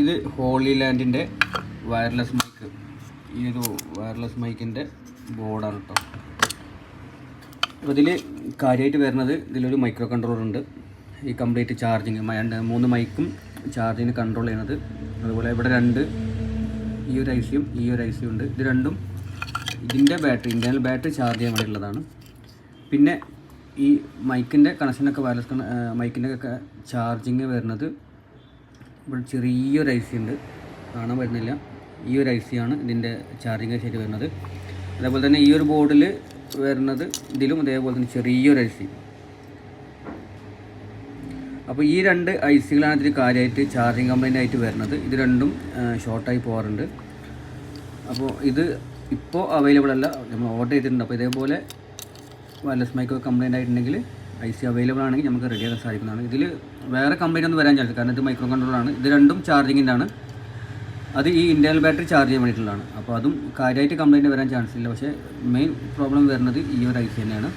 ഇത് holy ലാൻഡിൻ്റെ wireless mic. ഈ ഒരു വയർലെസ് മൈക്കിൻ്റെ ബോർഡാണ് കേട്ടോ. അപ്പോൾ ഇതിൽ കാര്യമായിട്ട് വരുന്നത്, ഇതിലൊരു മൈക്രോ കൺട്രോളർ ഉണ്ട്. ഈ കംപ്ലീറ്റ് ചാർജിങ് 3 മൈക്കും ചാർജിങ് കൺട്രോൾ ചെയ്യുന്നത്. അതുപോലെ ഇവിടെ 2 ഈ ഒരു ഐസിയും ഈ ഒരു ഐസിയും ഉണ്ട്. ഇത് രണ്ടും ഇതിൻ്റെ ബാറ്ററി, ഇൻറ്റേർണൽ ബാറ്ററി ചാർജ് ചെയ്യാൻ വേണ്ടിയുള്ളതാണ്. പിന്നെ ഈ മൈക്കിൻ്റെ കണക്ഷനൊക്കെ വയർലെസ് മൈക്കിൻ്റെ ഒക്കെ ചാർജിങ് വരുന്നത് ഇവിടെ ചെറിയൊരു ഐ സി ഉണ്ട്, കാണാൻ പറ്റുന്നില്ല. ഈ ഒരു ഐ സിയാണ് ഇതിൻ്റെ ചാർജിങ് ശരി വരുന്നത്. അതേപോലെ തന്നെ ഈ ഒരു ബോർഡിൽ വരുന്നത് ഇതിലും അതേപോലെ തന്നെ ചെറിയൊരു ഐ സി. അപ്പോൾ ഈ 2 ഐ സികളാണ് ഇതിൽ കാര്യമായിട്ട് ചാർജിങ് കംപ്ലൈൻ്റ് ആയിട്ട് വരുന്നത്. ഇത് രണ്ടും ഷോർട്ടായി പോകാറുണ്ട്. അപ്പോൾ ഇത് ഇപ്പോൾ അവൈലബിൾ അല്ല, നമ്മൾ ഓർഡർ ചെയ്തിട്ടുണ്ട്. അപ്പോൾ ഇതേപോലെ വയർലെസ് മൈക്കൊക്കെ കംപ്ലൈൻ്റ് ആയിട്ടുണ്ടെങ്കിൽ ഐ സി അവൈലബിൾ ആണെങ്കിൽ നമുക്ക് റെഡിയാക്കാൻ സാധിക്കുന്നതാണ്. ഇതിൽ വേറെ കംപ്ലൈൻ്റ് ഒന്നും വരാൻ ചാൻസ്, കാരണം ഇത് മൈക്രോ കൺട്രോളറാണ്. ഇത് രണ്ടും ചാർജിങ്ങിൻ്റെ ആണ്. അത് ഈ ഇൻറ്റേർണൽ ബാറ്ററി ചാർജ് ചെയ്യാൻ വേണ്ടിയിട്ടുള്ളതാണ്. അപ്പോൾ അതും കാര്യമായിട്ട് കംപ്ലൈൻറ്റ് വരാൻ ചാൻസ് ഇല്ല. പക്ഷേ മെയിൻ പ്രോബ്ലം വരുന്നത് ഈ ഒരു ഐ സി തന്നെയാണ്.